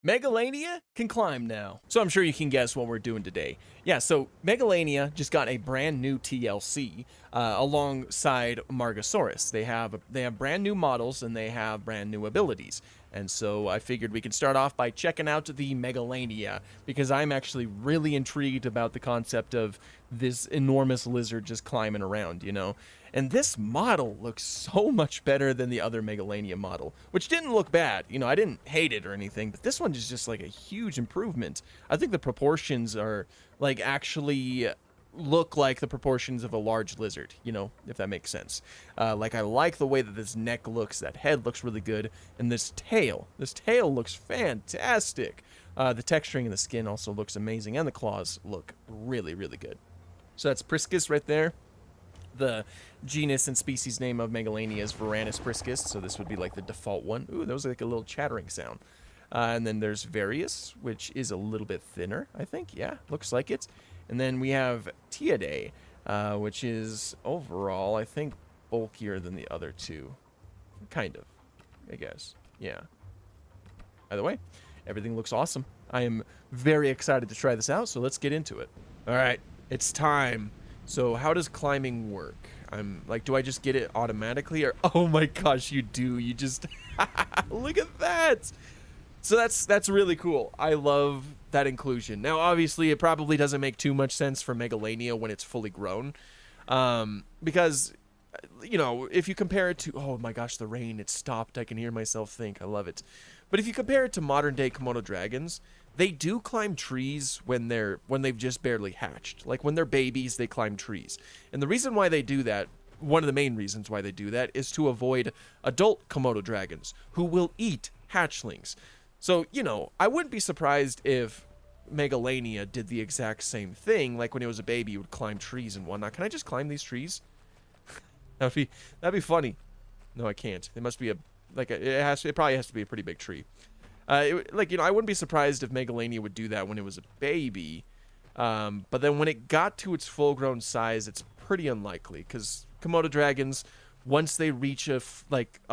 Megalania can climb now. So I'm sure you can guess what we're doing today. Yeah, so Megalania just got a brand new TLC alongside Margosaurus. They have brand new models and they have brand new abilities. And so I figured we could start off by checking out the Megalania because I'm actually really intrigued about the concept of this enormous lizard just climbing around, you know? And this model looks so much better than the other Megalania model, which didn't look bad. You know, I didn't hate it or anything, but this one is just like a huge improvement. I think the proportions are like actually look like the proportions of a large lizard, you know, if that makes sense. Like I like the way that this neck looks, that head looks really good, and this tail looks fantastic. The texturing of the skin also looks amazing, and the claws look really, really good. So that's Priscus right there. The genus and species name of Megalania is Varanus priscus, so this would be like the default one. Ooh, that was like a little chattering sound. And then there's Varius, which is a little bit thinner, I think. Yeah, looks like it. And then we have Tiadae, which is overall, I think, bulkier than the other two. Kind of, I guess. Yeah. Either way, everything looks awesome. I am very excited to try this out, so let's get into it. All right, it's time. So how does climbing work? I'm like, do I just get it automatically or, oh my gosh, you do. You just, look at that. So that's really cool. I love that inclusion. Now, obviously, it probably doesn't make too much sense for Megalania when it's fully grown. Because, you know, if you compare it to, oh my gosh, the rain, it stopped. I can hear myself think. I love it. But if you compare it to modern day Komodo dragons, they do climb trees when they've just barely hatched. Like when they're babies, they climb trees. And the reason why they do that, one of the main reasons why they do that, is to avoid adult Komodo dragons who will eat hatchlings. So, you know, I wouldn't be surprised if Megalania did the exact same thing. Like when it was a baby, it would climb trees and whatnot. Can I just climb these trees? that'd be funny. No, I can't. It must be it probably has to be a pretty big tree. Like, you know, I wouldn't be surprised if Megalania would do that when it was a baby. But then when it got to its full-grown size, it's pretty unlikely because Komodo dragons, once they reach a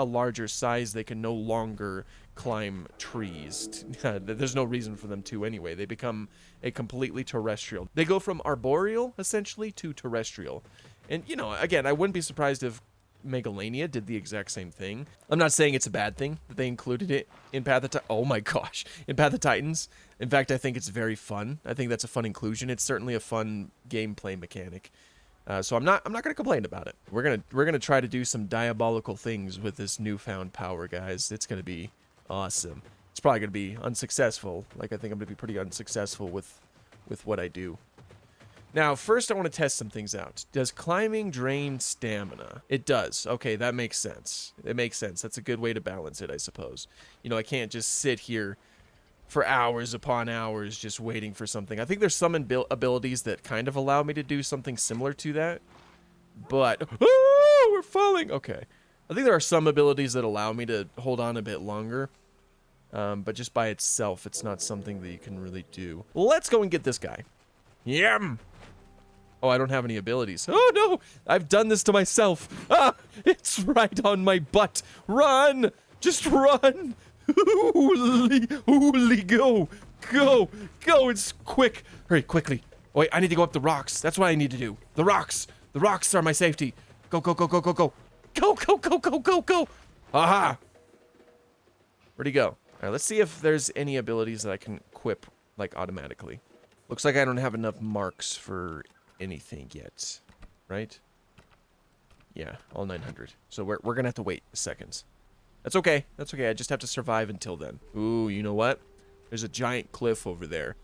larger size, they can no longer climb trees. There's no reason for them to anyway. They become a completely terrestrial. They go from arboreal, essentially, to terrestrial. And, you know, again, I wouldn't be surprised if Megalania did the exact same thing. I'm not saying it's a bad thing that they included it in Path of oh my gosh, in Path of Titans. In fact, I think it's very fun. I think that's a fun inclusion. It's certainly a fun gameplay mechanic. So I'm not going to complain about it. We're gonna try to do some diabolical things with this newfound power, guys. It's gonna be awesome. It's probably gonna be unsuccessful. Like I think I'm gonna be pretty unsuccessful with what I do. Now, first I want to test some things out. Does climbing drain stamina? It does. Okay, that makes sense. It makes sense. That's a good way to balance it, I suppose. You know, I can't just sit here for hours upon hours just waiting for something. I think there's some abilities that kind of allow me to do something similar to that. But, oh, we're falling. Okay. I think there are some abilities that allow me to hold on a bit longer. But just by itself, it's not something that you can really do. Let's go and get this guy. Yum! Oh, I don't have any abilities. Oh, no! I've done this to myself. Ah! It's right on my butt. Run! Just run! Holy, go! Go! Go! It's quick! Hurry, quickly. Oh, wait, I need to go up the rocks. That's what I need to do. The rocks! The rocks are my safety. Go, go, go, go, go, go. Go, go, go, go, go, go! Aha! Where'd he go? All right, let's see if there's any abilities that I can equip, like, automatically. Looks like I don't have enough marks for anything yet, right? Yeah, all 900. So we're gonna have to wait seconds. That's okay. That's okay. I just have to survive until then. Ooh, you know what? There's a giant cliff over there.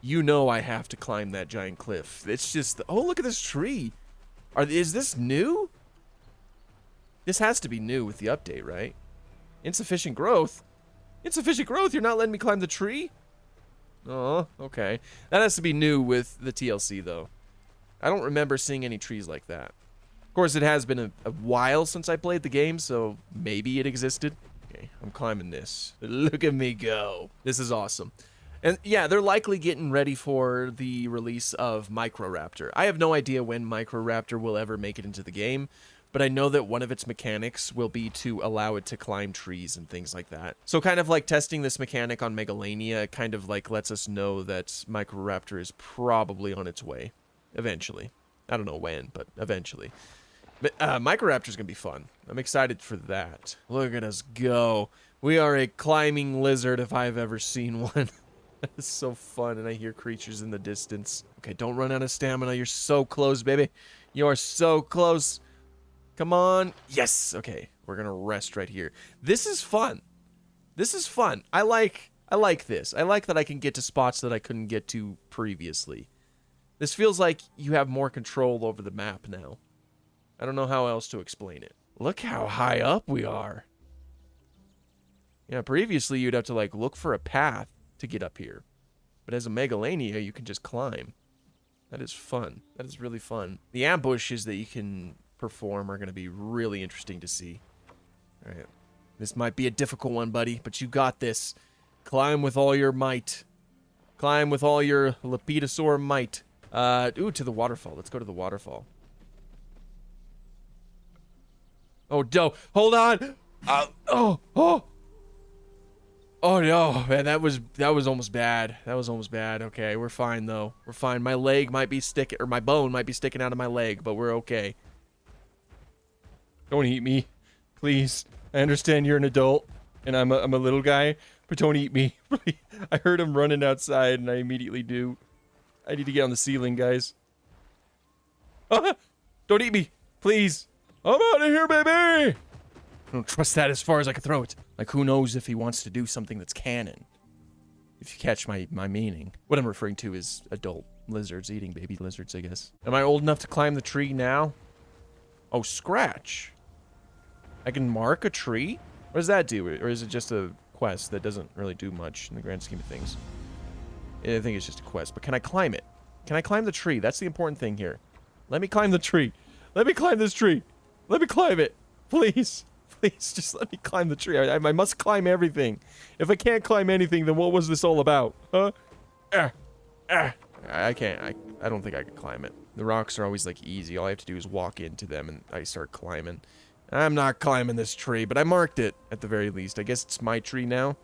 You know I have to climb that giant cliff. It's just... Oh, look at this tree. Is this new? This has to be new with the update, right? Insufficient growth? Insufficient growth? You're not letting me climb the tree? Oh, okay. That has to be new with the TLC, though. I don't remember seeing any trees like that. Of course, it has been a while since I played the game, so maybe it existed. Okay, I'm climbing this. Look at me go. This is awesome. And yeah, they're likely getting ready for the release of Microraptor. I have no idea when Microraptor will ever make it into the game, but I know that one of its mechanics will be to allow it to climb trees and things like that. So kind of like testing this mechanic on Megalania kind of like lets us know that Microraptor is probably on its way eventually. I don't know when, but eventually. But Microraptor is going to be fun. I'm excited for that. Look at us go. We are a climbing lizard if I've ever seen one. It's so fun, and I hear creatures in the distance. Okay, don't run out of stamina. You're so close, baby. You are so close. Come on. Yes. Okay, we're going to rest right here. This is fun. This is fun. I like this. I like that I can get to spots that I couldn't get to previously. This feels like you have more control over the map now. I don't know how else to explain it. Look how high up we are. Yeah, previously you'd have to like look for a path to get up here. But as a Megalania, you can just climb. That is fun. That is really fun. The ambushes that you can perform are going to be really interesting to see. All right. This might be a difficult one, buddy, but you got this. Climb with all your might. Climb with all your Lepidosaur might. Ooh, to the waterfall. Let's go to the waterfall. Oh, no. Hold on. Oh no, man, that was almost bad. That was almost bad. Okay, we're fine though. We're fine. My leg might be sticking, or my bone might be sticking out of my leg, but we're okay. Don't eat me, please. I understand you're an adult, and I'm a little guy, but don't eat me. I heard him running outside, and I immediately do. I need to get on the ceiling, guys. Ah, don't eat me, please. I'm out of here, baby. I don't trust that as far as I can throw it. Like, who knows if he wants to do something that's canon. If you catch my meaning. What I'm referring to is adult lizards eating baby lizards, I guess. Am I old enough to climb the tree now? Oh, scratch. I can mark a tree? What does that do? Or is it just a quest that doesn't really do much in the grand scheme of things? I think it's just a quest. But can I climb it? Can I climb the tree? That's the important thing here. Let me climb the tree. Let me climb this tree. Let me climb it. Please. Please, just let me climb the tree. I must climb everything. If I can't climb anything, then what was this all about? Huh? I can't. I don't think I can climb it. The rocks are always, like, easy. All I have to do is walk into them, and I start climbing. I'm not climbing this tree, but I marked it, at the very least. I guess it's my tree now.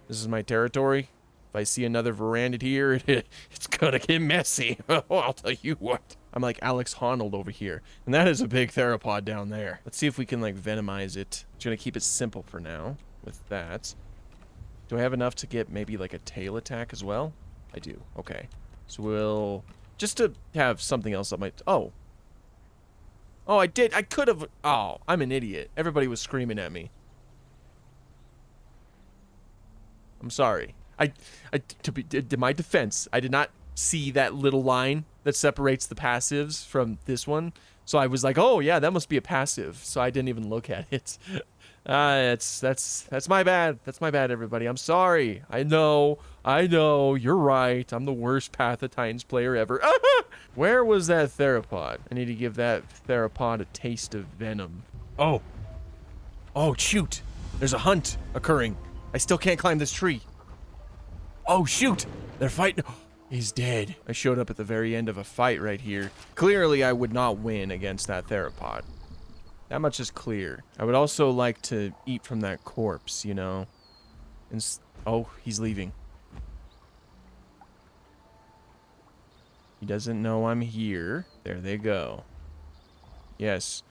This is my territory. If I see another veranda here, it's gonna get messy. I'll tell you what. I'm like Alex Honnold over here. And that is a big theropod down there. Let's see if we can, like, venomize it. I'm gonna keep it simple for now with that. Do I have enough to get maybe, like, a tail attack as well? I do. Okay. So we'll... Just to have something else that might... Oh. Oh, I did. I could have... Oh, I'm an idiot. Everybody was screaming at me. I'm sorry. To my defense, I did not see that little line that separates the passives from this one. So I was like, oh yeah, that must be a passive. So I didn't even look at it. That's my bad. That's my bad, everybody. I'm sorry. I know. You're right. I'm the worst Path of Titans player ever. Where was that theropod? I need to give that theropod a taste of venom. Oh. Oh, shoot. There's a hunt occurring. I still can't climb this tree. Oh, shoot. They're fighting. He's dead. I showed up at the very end of a fight right here. Clearly, I would not win against that theropod. That much is clear. I would also like to eat from that corpse, you know? Oh, he's leaving. He doesn't know I'm here. There they go. Yes.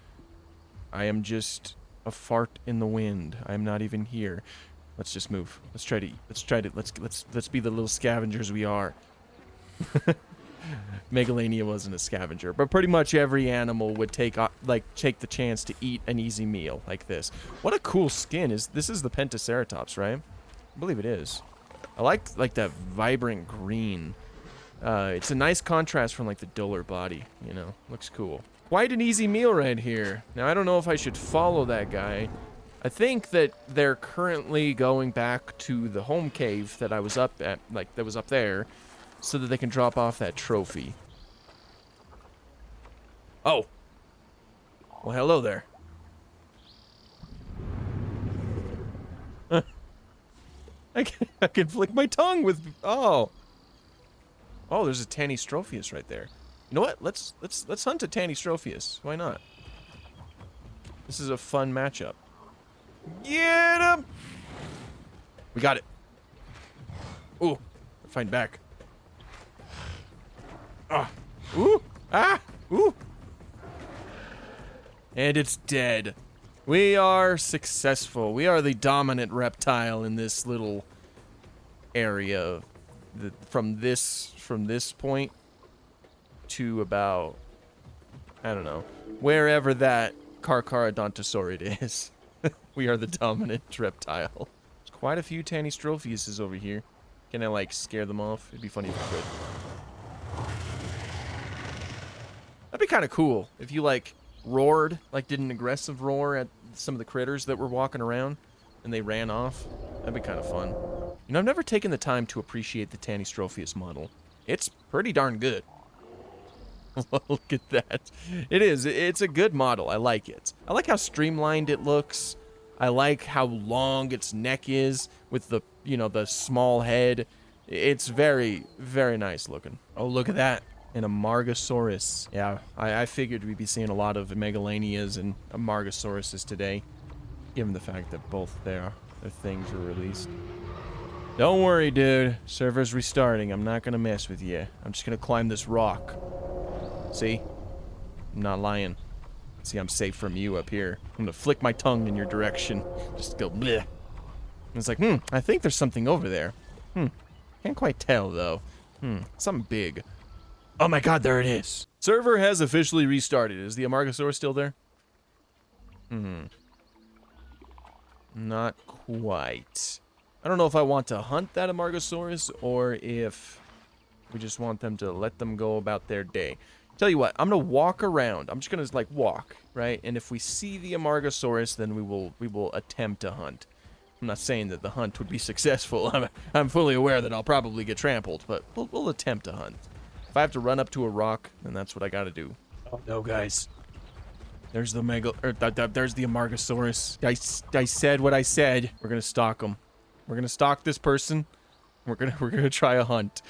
I am just a fart in the wind. I am not even here. Let's just move. Let's be the little scavengers we are. Megalania wasn't a scavenger, but pretty much every animal would take the chance to eat an easy meal like this. What a cool skin. This is the Pentaceratops, right? I believe it is. I like that vibrant green. It's a nice contrast from like the duller body, you know. Looks cool. Quite an easy meal right here. Now I don't know if I should follow that guy. I think that they're currently going back to the home cave that I was up at, like that was up there, so that they can drop off that trophy. Oh. Well, hello there. I can flick my tongue with... Oh. Oh, there's a Tanystropheus right there. You know what? Let's hunt a Tanystropheus. Why not? This is a fun matchup. Get him! We got it. Ooh, fight back. Ah, ooh, ah, ooh. And it's dead. We are successful. We are the dominant reptile in this little area. From this point to about, I don't know, wherever that Carcharodontosaurid is. We are the dominant reptile. There's quite a few Tanystrophiuses over here. Can I, like, scare them off? It'd be funny if I could. That'd be kind of cool if you, like, roared, like, did an aggressive roar at some of the critters that were walking around and they ran off. That'd be kind of fun. You know, I've never taken the time to appreciate the Tanystrophius model. It's pretty darn good. Look at that. It is. It's a good model. I like it. I like how streamlined it looks. I like how long its neck is with the, you know, the small head. It's very, very nice looking. Oh, look at that. An Amargasaurus. Yeah, I figured we'd be seeing a lot of Megalanias and Amargasauruses today, given the fact that both their things were released. Don't worry, dude. Server's restarting. I'm not gonna mess with you. I'm just gonna climb this rock. See? I'm not lying. See, I'm safe from you up here. I'm gonna flick my tongue in your direction. Just go bleh. And it's like, I think there's something over there. Can't quite tell, though. Something big. Oh my god, there it is. Server has officially restarted. Is the Amargasaurus still there? Not quite. I don't know if I want to hunt that Amargasaurus or if we just want them to let them go about their day. Tell you what, I'm gonna walk around. I'm just gonna like walk, right? And if we see the Amargasaurus, then we will attempt to hunt. I'm not saying that the hunt would be successful. I'm fully aware that I'll probably get trampled, but we'll attempt to hunt. If I have to run up to a rock, then that's what I gotta do. Oh no, guys. There's the there's the Amargasaurus. I said what I said. We're gonna stalk him. We're gonna stalk this person. We're gonna try a hunt.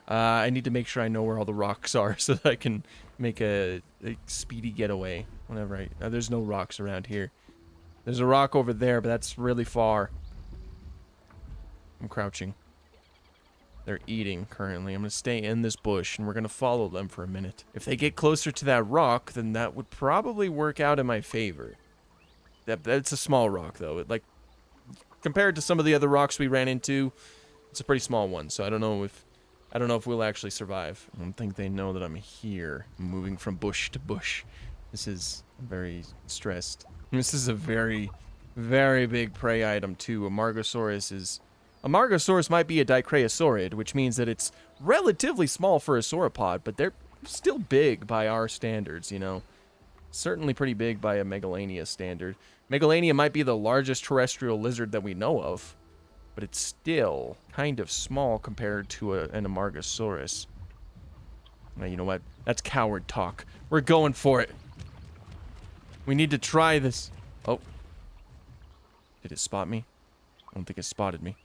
I need to make sure I know where all the rocks are so that I can make a speedy getaway whenever I... there's no rocks around here. There's a rock over there, but that's really far. I'm crouching. They're eating currently. I'm going to stay in this bush, and we're going to follow them for a minute. If they get closer to that rock, then that would probably work out in my favor. That's a small rock, though. Like, compared to some of the other rocks we ran into, it's a pretty small one, so I don't know if we'll actually survive. I don't think they know that I'm here. I'm moving from bush to bush. This is very stressed. This is a very, very big prey item, too. Amargasaurus might be a dicraeosaurid, which means that it's relatively small for a sauropod, but they're still big by our standards, you know. Certainly pretty big by a Megalania standard. Megalania might be the largest terrestrial lizard that we know of, but it's still kind of small compared to an Amargasaurus. Now, you know what? That's coward talk. We're going for it. We need to try this. Oh. Did it spot me? I don't think it spotted me.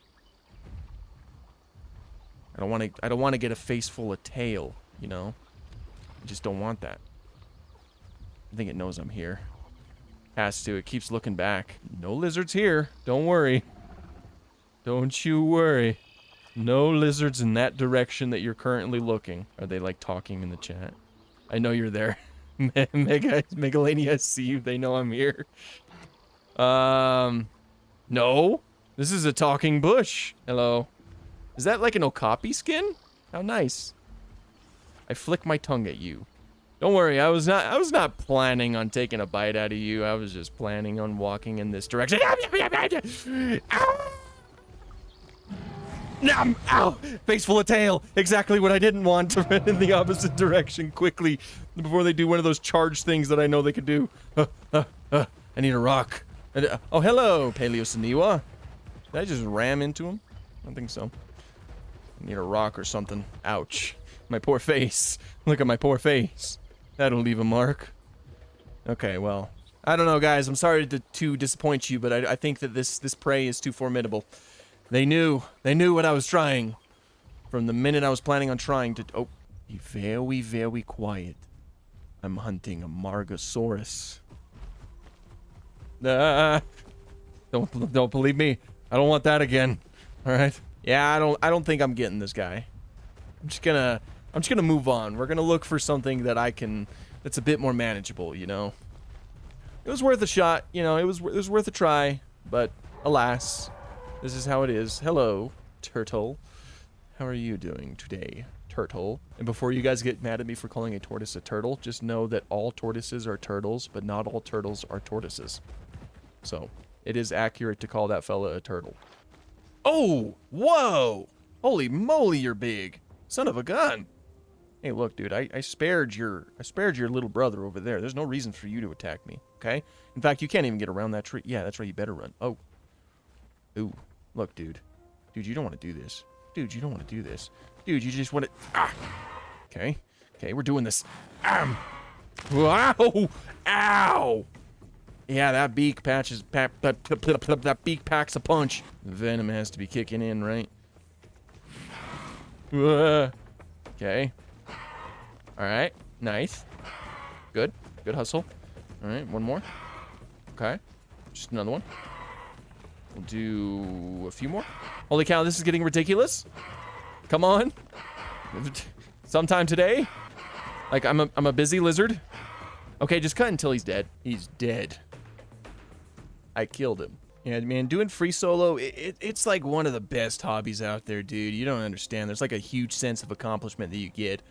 I don't want to get a face full of tail, you know? I just don't want that. I think it knows I'm here. Has to. It keeps looking back. No lizards here. Don't worry. Don't you worry. No lizards in that direction that you're currently looking. Are they, like, talking in the chat? I know you're there. Megalania, see you. They know I'm here. No. This is a talking bush. Hello. Is that like an okapi skin? How nice. I flick my tongue at you. Don't worry, I was not planning on taking a bite out of you. I was just planning on walking in this direction. Ow! Face full of tail. Exactly what I didn't want, to run in the opposite direction quickly before they do one of those charge things that I know they could do. I need a rock. Oh, hello, Paleosiniwa. Did I just ram into him? I don't think so. I need a rock or something. Ouch. My poor face. Look at my poor face. That'll leave a mark. Okay, well, I don't know, guys. I'm sorry to disappoint you, but I think that this prey is too formidable. They knew what I was trying from the minute I was planning on trying to... Oh, be very, very quiet. I'm hunting a Amargasaurus. Don't believe me. I don't want that again. All right. Yeah, I don't think I'm getting this guy. I'm just gonna move on. We're gonna look for something that's a bit more manageable, you know. It was worth a shot, you know. It was worth a try, but alas, this is how it is. Hello, turtle. How are you doing today, turtle? And before you guys get mad at me for calling a tortoise a turtle, just know that all tortoises are turtles, but not all turtles are tortoises. So, it is accurate to call that fella a turtle. Oh, whoa! Holy moly, you're big. Son of a gun. Hey, look, dude, I spared your little brother over there. There's no reason for you to attack me, okay? In fact, you can't even get around that tree. Yeah, that's right, you better run. Oh. Ooh, look, dude. Dude, you don't want to do this. Dude, you don't want to do this. Dude, you just want to... Ah! Okay. Okay, we're doing this. Wow! Ow! Yeah, that beak patches... that beak packs a punch. The venom has to be kicking in, right? Okay. Alright, nice. Good. Good hustle. Alright, one more. Okay. Just another one. We'll do a few more. Holy cow, this is getting ridiculous. Come on. Sometime today. Like, I'm a busy lizard. Okay, just cut until he's dead. He's dead. I killed him. Yeah, man, doing free solo, it's like one of the best hobbies out there, dude. You don't understand. There's like a huge sense of accomplishment that you get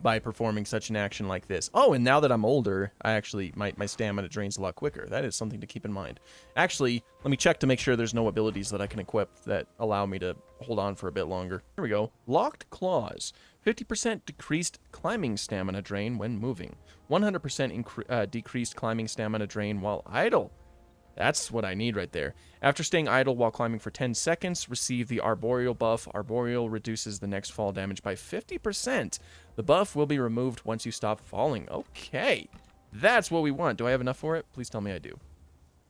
by performing such an action like this. Oh, and now that I'm older, I actually, my stamina drains a lot quicker. That is something to keep in mind. Actually, let me check to make sure there's no abilities that I can equip that allow me to hold on for a bit longer. Here we go. Locked Claws. 50% decreased climbing stamina drain when moving. 100% decreased climbing stamina drain while idle. That's what I need right there. After staying idle while climbing for 10 seconds, receive the Arboreal buff. Arboreal reduces the next fall damage by 50%. The buff will be removed once you stop falling. Okay. That's what we want. Do I have enough for it? Please tell me I do.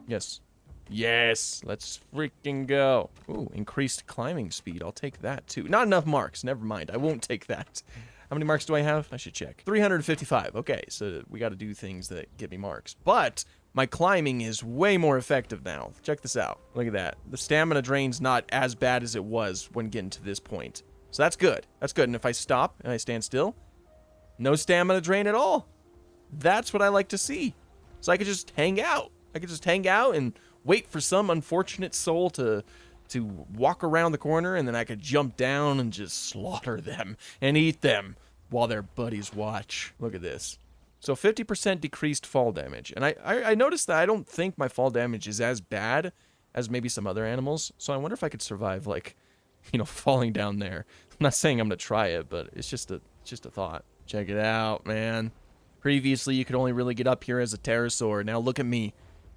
Yes. Yes. Let's freaking go. Ooh, increased climbing speed. I'll take that too. Not enough marks. Never mind. I won't take that. How many marks do I have? I should check. 355. Okay, so we got to do things that give me marks. But my climbing is way more effective now. Check this out. Look at that. The stamina drain's not as bad as it was when getting to this point. So that's good. That's good. And if I stop and I stand still, no stamina drain at all. That's what I like to see. So I could just hang out. I could just hang out and wait for some unfortunate soul to walk around the corner, and then I could jump down and just slaughter them and eat them while their buddies watch. Look at this. So 50% decreased fall damage. And I noticed that I don't think my fall damage is as bad as maybe some other animals. So I wonder if I could survive, like, you know, falling down there. I'm not saying I'm going to try it, but it's just a thought. Check it out, man. Previously, you could only really get up here as a pterosaur. Now look at me.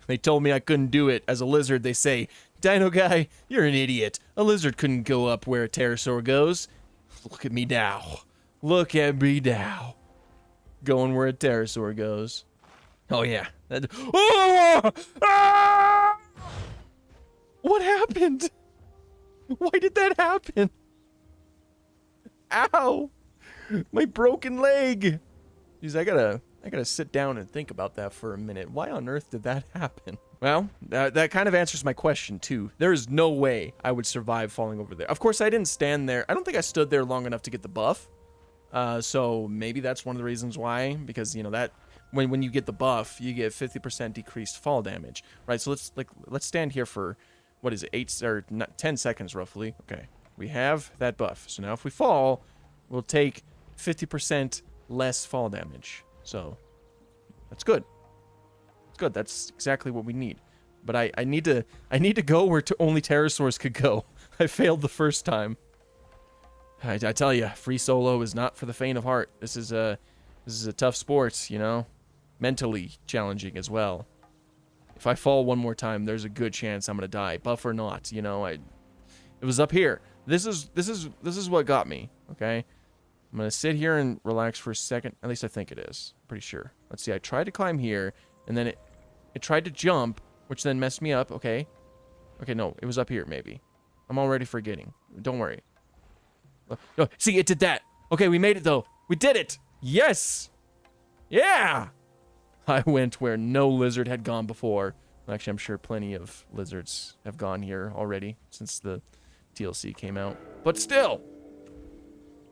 They told me I couldn't do it. As a lizard, they say, Dino guy, you're an idiot. A lizard couldn't go up where a pterosaur goes. Look at me now. Look at me now. Going where a pterosaur goes. Oh, yeah. Oh! Ah! What happened? Why did that happen? Ow! My broken leg. Jeez, I gotta sit down and think about that for a minute. Why on earth did that happen? Well, that kind of answers my question, too. There is no way I would survive falling over there. Of course, I didn't stand there. I don't think I stood there long enough to get the buff. So maybe that's one of the reasons why. Because, you know, that when you get the buff, you get 50% decreased fall damage. Right, so let's stand here for, what is it, 10 seconds roughly. Okay, we have that buff. So now if we fall, we'll take 50% less fall damage. So that's good. It's good. That's exactly what we need. But I need to go where only pterosaurs could go. I failed the first time. I tell you, free solo is not for the faint of heart. This is a tough sport, you know, mentally challenging as well. If I fall one more time, there's a good chance I'm gonna die, buff or not. You know, it was up here. This is what got me. Okay. I'm going to sit here and relax for a second. At least I think it is. I'm pretty sure. Let's see. I tried to climb here, and then it tried to jump, which then messed me up. Okay. Okay, no. It was up here, maybe. I'm already forgetting. Don't worry. Oh, see, it did that. Okay, we made it, though. We did it. Yes. Yeah. I went where no lizard had gone before. Actually, I'm sure plenty of lizards have gone here already since the TLC came out. But still,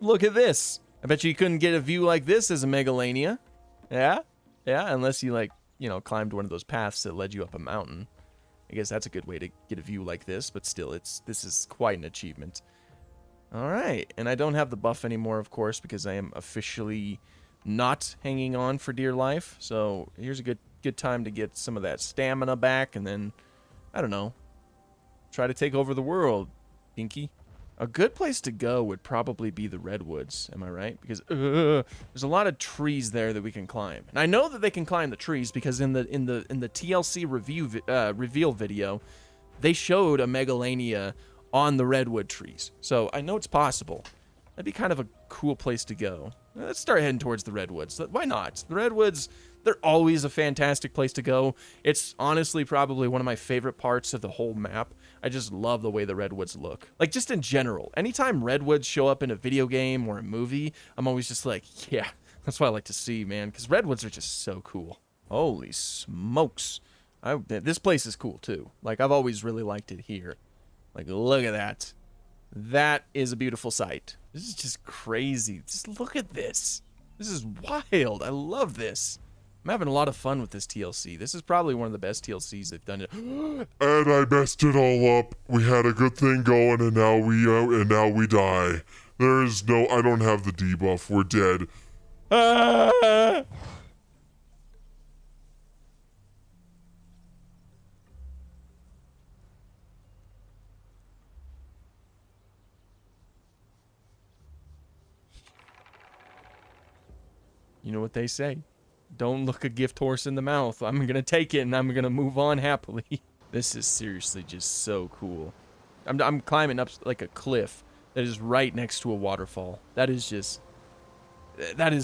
look at this. I bet you couldn't get a view like this as a Megalania. Yeah? Yeah, unless you, like, you know, climbed one of those paths that led you up a mountain. I guess that's a good way to get a view like this, but still, this is quite an achievement. All right, and I don't have the buff anymore, of course, because I am officially not hanging on for dear life. So here's a good time to get some of that stamina back, and then, I don't know, try to take over the world, Pinky. A good place to go would probably be the redwoods, am I right? Because there's a lot of trees there that we can climb, and I know that they can climb the trees because in the TLC reveal video, they showed a Megalania on the redwood trees. So I know it's possible. That'd be kind of a cool place to go. Let's start heading towards the redwoods. Why not? The redwoods, they're always a fantastic place to go. It's honestly probably one of my favorite parts of the whole map. I just love the way the redwoods look. Like, just in general. Anytime redwoods show up in a video game or a movie, I'm always just like, yeah, that's what I like to see, man. Because redwoods are just so cool. Holy smokes. This place is cool, too. Like, I've always really liked it here. Like, look at that. That is a beautiful sight. This is just crazy. Just look at this. This is wild. I love this. I'm having a lot of fun with this TLC. This is probably one of the best TLCs they've done. And I messed it all up. We had a good thing going, and now we die. There is no. I don't have the debuff. We're dead. Ah! You know what they say. Don't look a gift horse in the mouth. I'm gonna take it and I'm gonna move on happily. This is seriously just so cool. I'm climbing up like a cliff that is right next to a waterfall. That is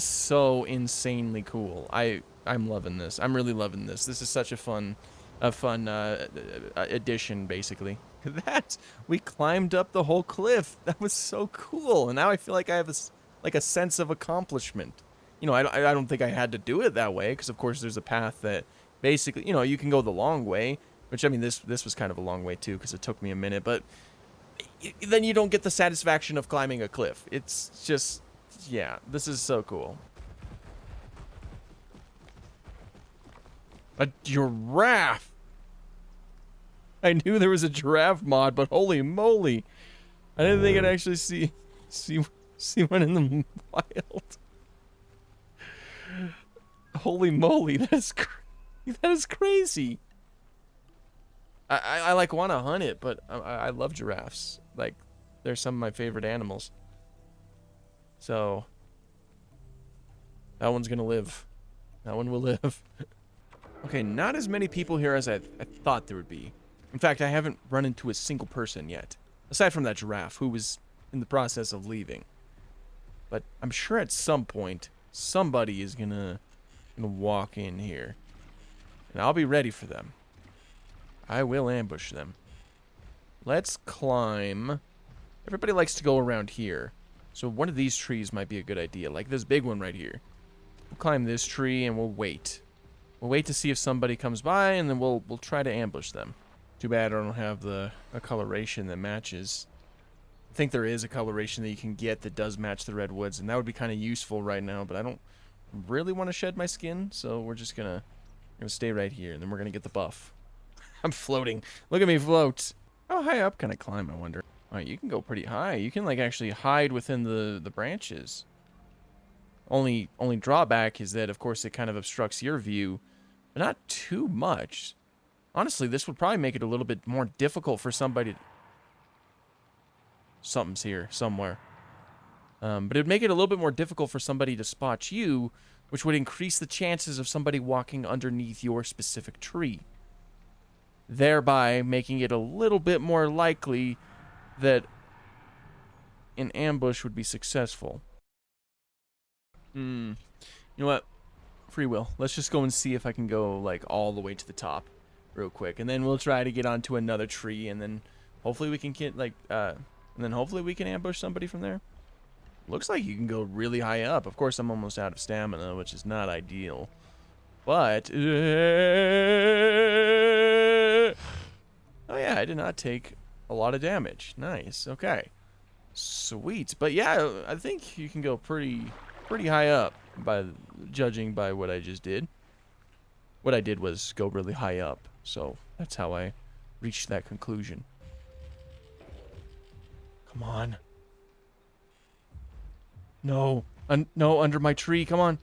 so insanely cool. I'm loving this. I'm really loving this. This is such a fun addition, basically. That we climbed up the whole cliff. That was so cool. And now I feel like I have a sense of accomplishment. You know, I don't think I had to do it that way, because of course there's a path that basically, you know, you can go the long way, which, I mean, this was kind of a long way too, because it took me a minute, but then you don't get the satisfaction of climbing a cliff. It's just, yeah, this is so cool. A giraffe! I knew there was a giraffe mod, but holy moly, I didn't think I'd actually see one in the wild. Holy moly, that is crazy. I like want to hunt it, but I love giraffes. Like, they're some of my favorite animals. So that one's gonna live. That one will live. Okay, not as many people here as I thought there would be. In fact, I haven't run into a single person yet, aside from that giraffe who was in the process of leaving. But I'm sure at some point somebody is gonna walk in here, and I'll be ready for them. I will ambush them. Let's climb. Everybody likes to go around here, so one of these trees might be a good idea, like this big one right here. We'll climb this tree and we'll wait. We'll wait to see if somebody comes by, and then we'll try to ambush them. Too bad I don't have a coloration that matches. I think there is a coloration that you can get that does match the redwoods, and that would be kind of useful right now, but I don't really want to shed my skin, so we're just gonna stay right here, and then we're gonna get the buff. I'm floating. Look at me float. How high up can I climb, I wonder? All right, you can go pretty high. You can, like, actually hide within the branches. Only drawback is that, of course, it kind of obstructs your view, but not too much. Honestly, this would probably make it a little bit more difficult for somebody to... Something's here, somewhere. But it would make it a little bit more difficult for somebody to spot you, which would increase the chances of somebody walking underneath your specific tree, thereby making it a little bit more likely that an ambush would be successful. You know what? Free will. Let's just go and see if I can go, like, all the way to the top real quick, and then we'll try to get onto another tree, and then hopefully we can get, like, and then hopefully we can ambush somebody from there. Looks like you can go really high up. Of course, I'm almost out of stamina, which is not ideal. But Oh yeah, I did not take a lot of damage. Nice. Okay. Sweet. But yeah, I think you can go pretty high up by judging by what I just did. What I did was go really high up. So that's how I reached that conclusion. Come on. No. No, under my tree. Come on.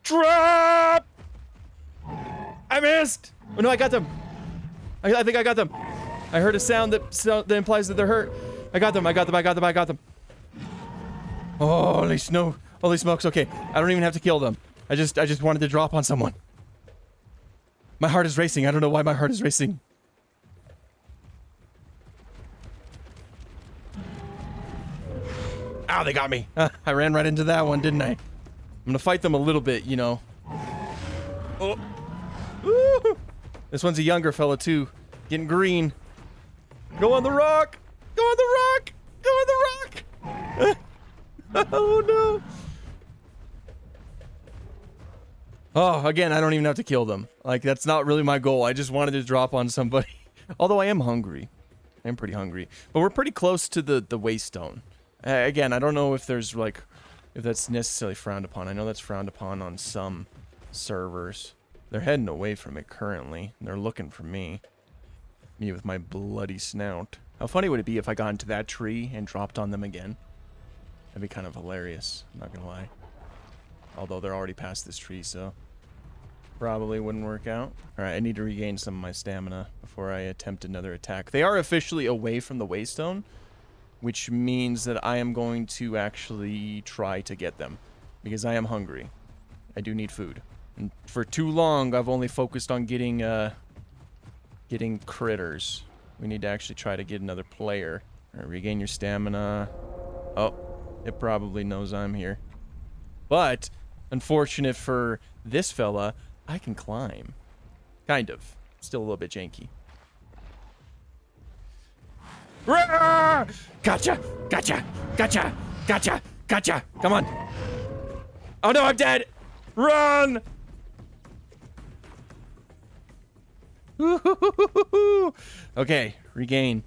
Drop! I missed! Oh, no, I got them. I think I got them. I heard a sound that implies that they're hurt. I got them. Oh, holy snow. Holy smokes. Okay, I don't even have to kill them. I just wanted to drop on someone. My heart is racing. I don't know why my heart is racing. Ow, they got me. I ran right into that one, didn't I? I'm gonna fight them a little bit, you know. Oh. Woo! This one's a younger fella, too. Getting green. Go on the rock! Go on the rock! Go on the rock! Oh, no. Oh, again, I don't even have to kill them. Like, that's not really my goal. I just wanted to drop on somebody. Although I am hungry. I am pretty hungry. But we're pretty close to the waystone. Again, I don't know if there's, like, if that's necessarily frowned upon. I know that's frowned upon on some servers. They're heading away from it currently. They're looking for me. Me with my bloody snout. How funny would it be if I got into that tree and dropped on them again? That'd be kind of hilarious, I'm not gonna lie. Although they're already past this tree, so probably wouldn't work out. Alright, I need to regain some of my stamina before I attempt another attack. They are officially away from the waystone, which means that I am going to actually try to get them. Because I am hungry. I do need food. And for too long, I've only focused on getting critters. We need to actually try to get another player. Alright, regain your stamina. Oh, it probably knows I'm here. But, unfortunate for this fella, I can climb. Kind of. Still a little bit janky. Roar! Gotcha! Gotcha! Gotcha! Gotcha! Gotcha! Come on! Oh no, I'm dead! Run! Okay, regain.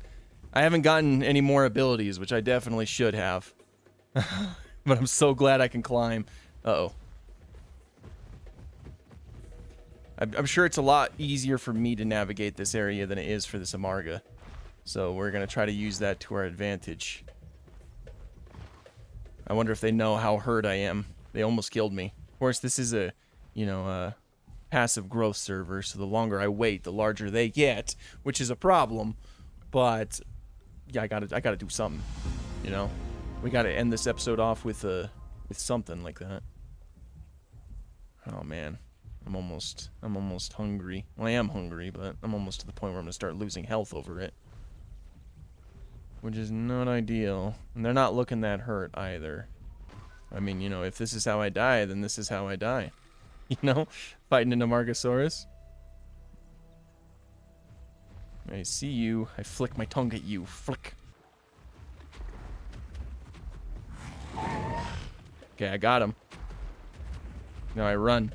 I haven't gotten any more abilities, which I definitely should have. But I'm so glad I can climb. Uh-oh. I'm sure it's a lot easier for me to navigate this area than it is for this Amarga. So we're going to try to use that to our advantage. I wonder if they know how hurt I am. They almost killed me. Of course, this is a, you know, passive growth server, so the longer I wait, the larger they get, which is a problem. But yeah, I gotta do something. You know, we gotta end this episode off with something like that. Oh man, I'm almost hungry. Well, I am hungry, but I'm almost to the point where I'm gonna start losing health over it, which is not ideal. And they're not looking that hurt either. I mean, you know, if this is how I die, then this is how I die. You know, fighting an Amargasaurus. I see you. I flick my tongue at you. Flick. Okay, I got him. Now I run.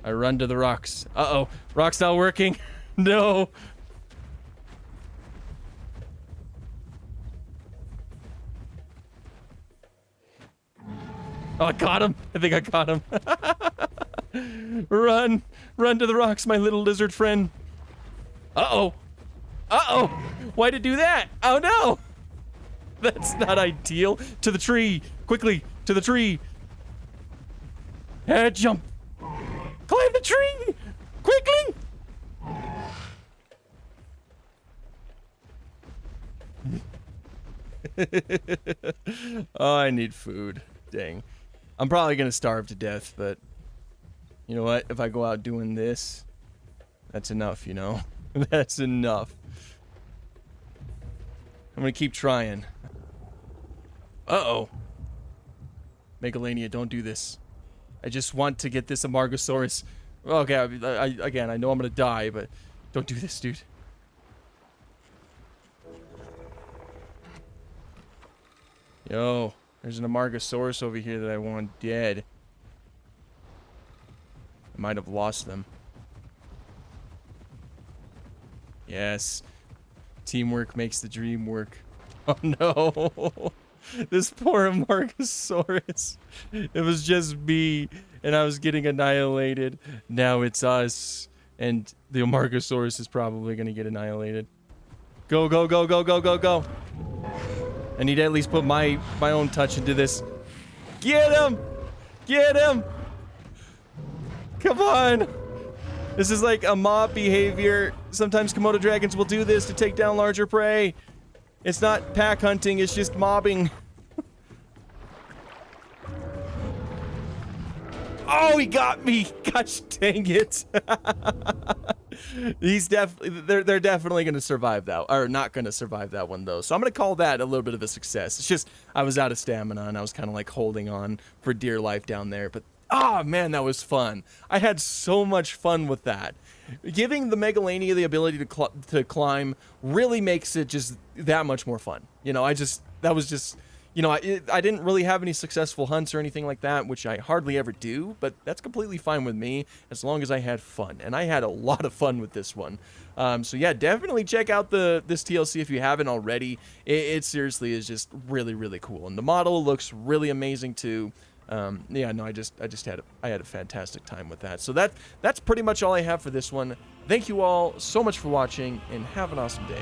I run to the rocks. Uh-oh. Rock's not working. No. Oh, I got him. I think I got him. Run. Run to the rocks, my little lizard friend. Uh-oh. Uh-oh. Why'd it do that? Oh, no. That's not ideal. To the tree. Quickly. To the tree. Head jump. Climb the tree. Quickly. Oh, I need food. Dang. I'm probably gonna starve to death, but you know what? If I go out doing this, that's enough, you know? That's enough. I'm gonna keep trying. Uh-oh. Megalania, don't do this. I just want to get this Amargasaurus. Okay, again, I know I'm gonna die, but don't do this, dude. Yo. There's an Amargasaurus over here that I want dead. I might have lost them. Yes. Teamwork makes the dream work. Oh no. This poor Amargasaurus. It was just me, and I was getting annihilated. Now it's us, and the Amargasaurus is probably going to get annihilated. Go, go, go, go, go, go, go. I need to at least put my own touch into this. Get him! Get him! Come on! This is like a mob behavior. Sometimes Komodo dragons will do this to take down larger prey. It's not pack hunting, it's just mobbing. Oh, he got me! Gosh dang it. They're definitely gonna survive that, or not gonna survive that one though. So I'm gonna call that a little bit of a success. It's just, I was out of stamina and I was kind of like holding on for dear life down there, but oh man, that was fun. I had so much fun with that. Giving the Megalania the ability to climb really makes it just that much more fun. You know, that was just, you know, I didn't really have any successful hunts or anything like that, which I hardly ever do, but that's completely fine with me as long as I had fun. And I had a lot of fun with this one. So yeah, definitely check out this TLC if you haven't already. It seriously is just really, really cool. And the model looks really amazing too. Yeah, no, I had a fantastic time with that. So that's pretty much all I have for this one. Thank you all so much for watching, and have an awesome day.